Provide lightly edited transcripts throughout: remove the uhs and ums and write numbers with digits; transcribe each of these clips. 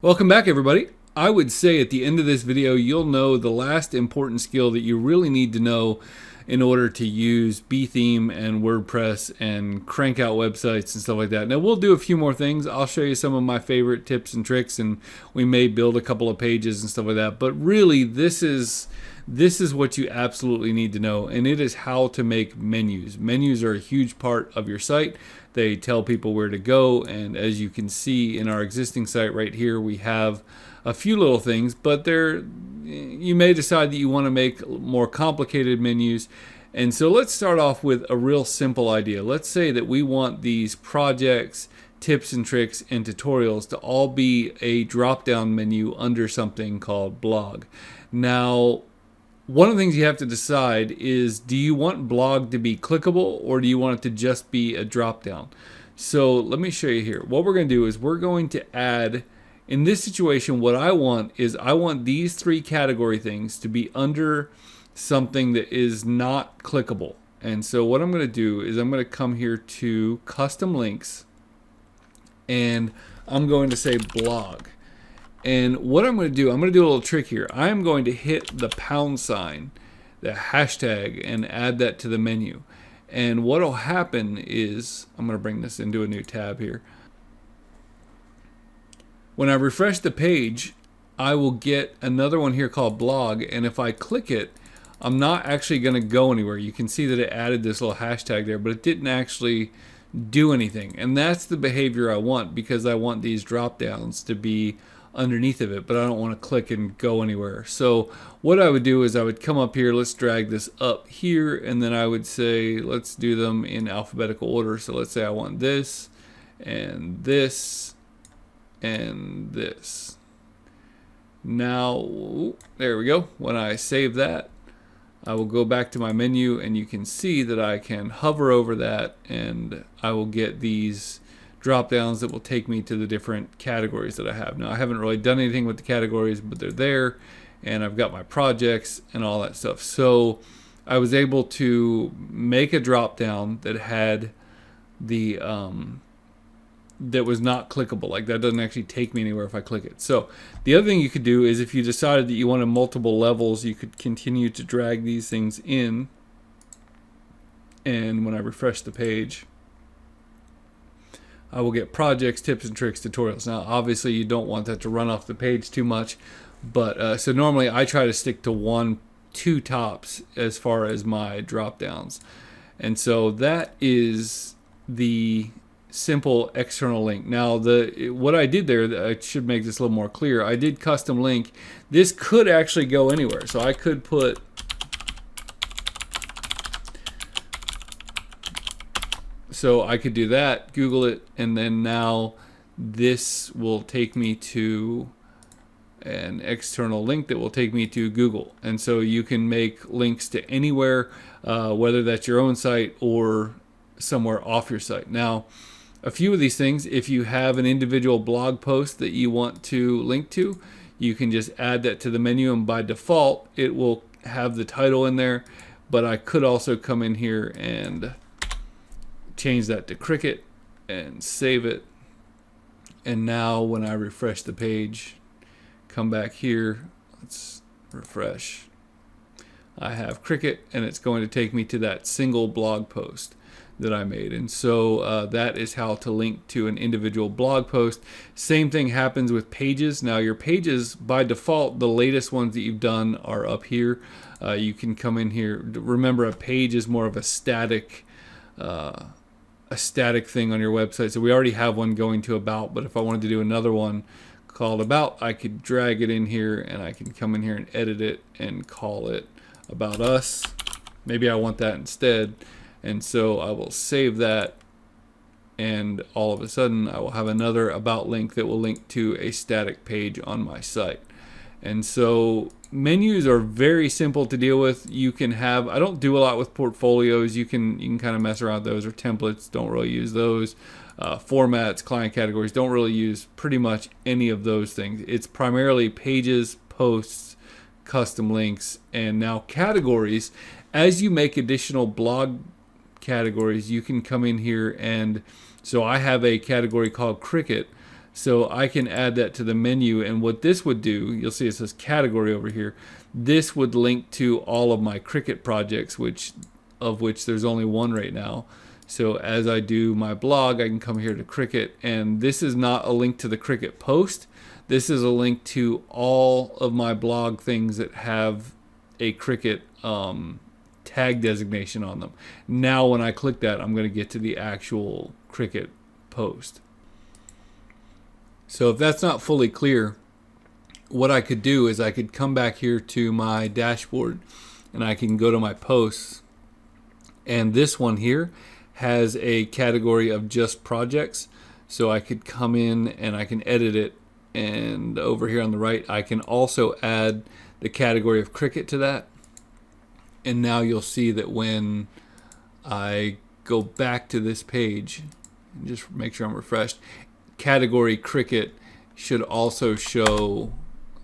Welcome back, everybody. I would say at the end of this video, you'll know the last important skill that you really need to know in order to use BeTheme and WordPress and crank out websites and stuff like that. Now, we'll do a few more things. I'll show you some of my favorite tips and tricks, and we may build a couple of pages and stuff like that. But really, this is what you absolutely need to know, and it is how to make menus. Menus are a huge part of your site. They tell people where to go, and as you can see in our existing site right here, we have a few little things, but you may decide that you want to make more complicated menus. And so let's start off with a real simple idea. Let's say that we want these projects, tips and tricks, and tutorials to all be a drop-down menu under something called blog. Now, one of the things you have to decide is, do you want blog to be clickable, or do you want it to just be a drop down? So let me show you here. What we're going to do is we're going to add, in this situation, what I want is I want these three category things to be under something that is not clickable. And so what I'm going to do is I'm going to come here to custom links, and I'm going to say blog. And what I'm going to do a little trick here. I'm going to hit the £, the hashtag, and add that to the menu. And what will happen is, I'm going to bring this into a new tab here. When I refresh the page, I will get another one here called blog. And if I click it, I'm not actually going to go anywhere. You can see that it added this little hashtag there, but it didn't actually do anything. And that's the behavior I want, because I want these drop downs to be underneath of it, but I don't want to click and go anywhere. So what I would do is I would come up here, let's drag this up here, and then I would say let's do them in alphabetical order. So let's say I want this and this and this. Now there we go. When I save that, I will go back to my menu, and you can see that I can hover over that, and I will get these drop downs that will take me to the different categories that I have. Now, I haven't really done anything with the categories, but they're there, and I've got my projects and all that stuff. So I was able to make a drop down that had the that was not clickable. Like, that doesn't actually take me anywhere if I click it. So the other thing you could do is, if you decided that you wanted multiple levels, you could continue to drag these things in, and when I refresh the page, I will get projects, tips and tricks, tutorials. Now, obviously, you don't want that to run off the page too much, but so normally I try to stick to two tops as far as my drop downs. And so that is the simple external link. Now, what I did there, I should make this a little more clear. I did custom link. This could actually go anywhere. So I could put So I could do that, Google it, and then now this will take me to an external link that will take me to Google. And so you can make links to anywhere, whether that's your own site or somewhere off your site. Now, a few of these things, if you have an individual blog post that you want to link to, you can just add that to the menu, and by default, it will have the title in there. But I could also come in here and change that to Cricket and save it. And now when I refresh the page, come back here, let's refresh, I have Cricket, and it's going to take me to that single blog post that I made. And so that is how to link to an individual blog post. Same thing happens with pages. Now, your pages, by default, the latest ones that you've done are up here. You can come in here. Remember, a page is more of a static thing on your website. So we already have one going to about, but if I wanted to do another one called about, I could drag it in here, and I can come in here and edit it and call it about us. Maybe I want that instead. And so I will save that, and all of a sudden I will have another about link that will link to a static page on my site. And so menus are very simple to deal with. You can have, I don't do a lot with portfolios. You can kind of mess around with those, or templates, don't really use those. Formats, client categories, don't really use pretty much any of those things. It's primarily pages, posts, custom links, and now categories. As you make additional blog categories, you can come in here, and so I have a category called Cricket So I can add that to the menu, and what this would do, you'll see it says category over here. This would link to all of my Cricut projects, of which there's only one right now. So as I do my blog, I can come here to Cricut, and this is not a link to the Cricut post. This is a link to all of my blog things that have a Cricut tag designation on them. Now when I click that, I'm going to get to the actual Cricut post. So if that's not fully clear, what I could do is I could come back here to my dashboard, and I can go to my posts, and this one here has a category of just projects. So I could come in and I can edit it, and over here on the right I can also add the category of Cricut to that. And now you'll see that when I go back to this page, just make sure I'm refreshed, category Cricut should also show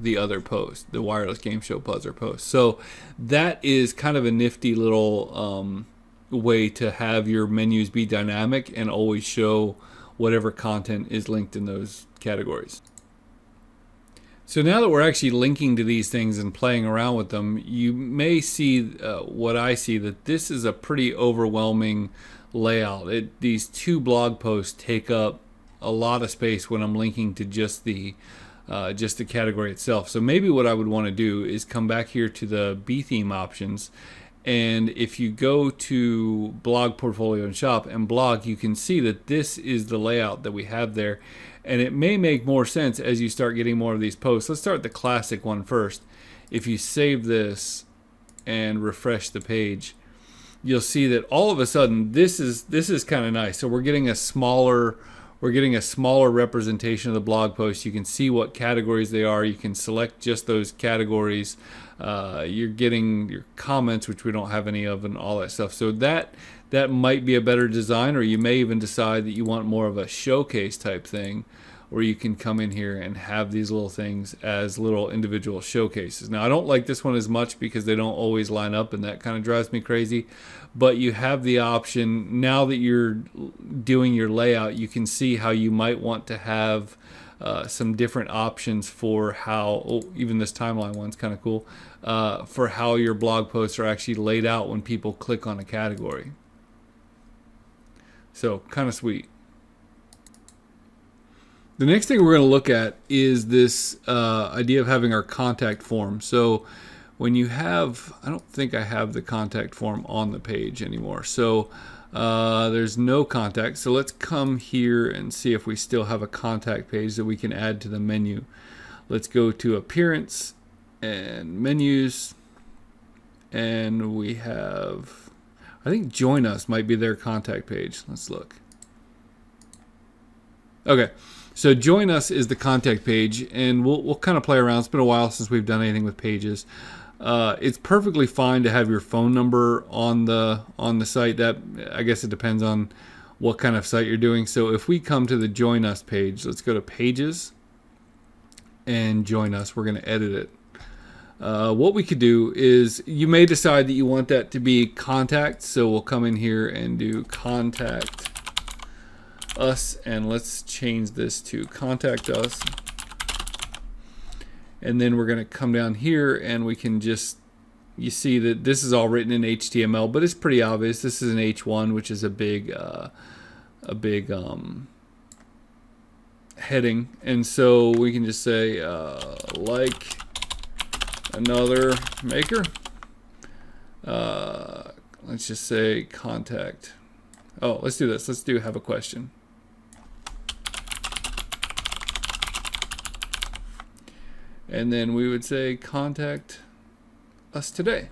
the other post, the wireless game show buzzer post. So that is kind of a nifty little way to have your menus be dynamic and always show whatever content is linked in those categories. So now that we're actually linking to these things and playing around with them, you may see what I see, that this is a pretty overwhelming layout. These two blog posts take up a lot of space when I'm linking to just the category itself. So maybe what I would want to do is come back here to the BeTheme options, and if you go to blog, portfolio, and shop and blog, you can see that this is the layout that we have there. And it may make more sense as you start getting more of these posts. Let's start the classic one first. If you save this and refresh the page, you'll see that all of a sudden this is kind of nice. So we're getting a smaller representation of the blog post. You can see what categories they are. You can select just those categories. You're getting your comments, which we don't have any of, and all that stuff. So that might be a better design, or you may even decide that you want more of a showcase type thing, where you can come in here and have these little things as little individual showcases. Now I don't like this one as much because they don't always line up, and that kind of drives me crazy. But you have the option, now that you're doing your layout, you can see how you might want to have some different options for how, even this timeline one's kind of cool, for how your blog posts are actually laid out when people click on a category. So kind of sweet. The next thing we're going to look at is this idea of having our contact form. So when you have, I don't think I have the contact form on the page anymore. So there's no contact. So let's come here and see if we still have a contact page that we can add to the menu. Let's go to Appearance and Menus, and we have, I think Join Us might be their contact page. Let's look. Okay, so Join Us is the contact page, and we'll kind of play around. It's been a while since we've done anything with pages. It's perfectly fine to have your phone number on the site. That, I guess it depends on what kind of site you're doing. So if we come to the Join Us page, let's go to Pages and Join Us. We're going to edit it. What we could do is, you may decide that you want that to be contact, so we'll come in here and do contact us, and let's change this to contact us. And then we're going to come down here, and we can just, you see that this is all written in HTML, but it's pretty obvious. This is an H1, which is a big heading, and so we can just say like another maker. Let's just say contact. Oh, let's do this. Let's do have a question. And then we would say contact us today.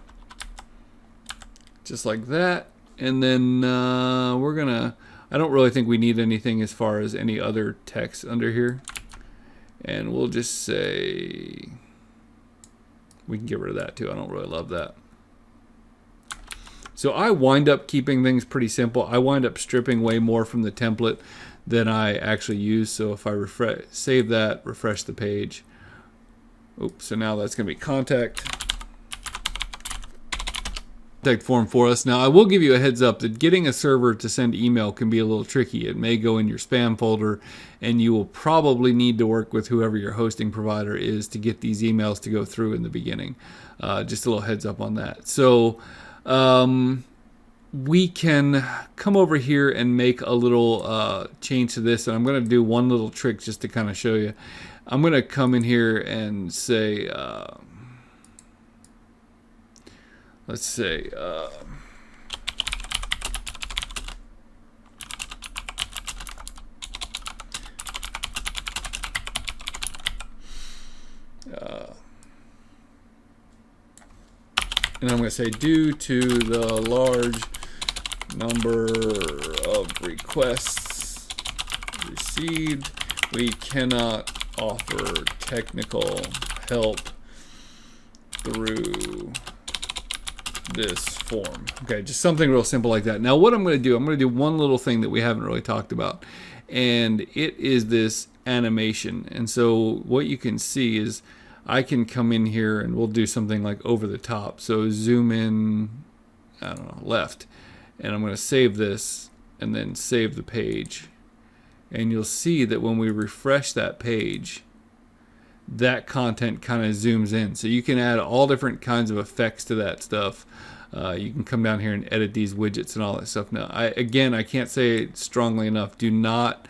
Just like that. And then we're gonna, I don't really think we need anything as far as any other text under here. And we'll just say, we can get rid of that too. I don't really love that. So I wind up keeping things pretty simple. I wind up stripping way more from the template than I actually use. So if I save that, refresh the page. Oops, so now that's going to be contact contact form for us. Now, I will give you a heads up that getting a server to send email can be a little tricky. It may go in your spam folder, and you will probably need to work with whoever your hosting provider is to get these emails to go through in the beginning. Just a little heads up on that. So we can come over here and make a little change to this, and I'm going to do one little trick just to kind of show you. I'm going to come in here and say, let's say, and I'm going to say, due to the large number of requests received, we cannot offer technical help through this form. Okay, just something real simple like that. Now what I'm going to do one little thing that we haven't really talked about, and it is this animation. And so what you can see is I can come in here and we'll do something like over the top. So zoom in, I don't know, left, and I'm going to save this and then save the page. And you'll see that when we refresh that page, that content kind of zooms in. So you can add all different kinds of effects to that stuff. You can come down here and edit these widgets and all that stuff. Now, I can't say it strongly enough, do not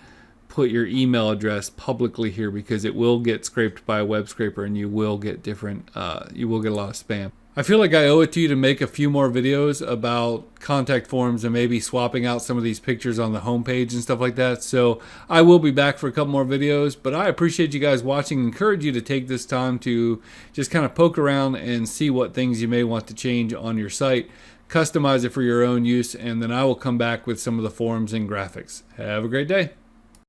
put your email address publicly here, because it will get scraped by a web scraper and you will get you will get a lot of spam. I feel like I owe it to you to make a few more videos about contact forms and maybe swapping out some of these pictures on the homepage and stuff like that. So I will be back for a couple more videos, but I appreciate you guys watching. Encourage you to take this time to just kind of poke around and see what things you may want to change on your site. Customize it for your own use, and then I will come back with some of the forms and graphics. Have a great day.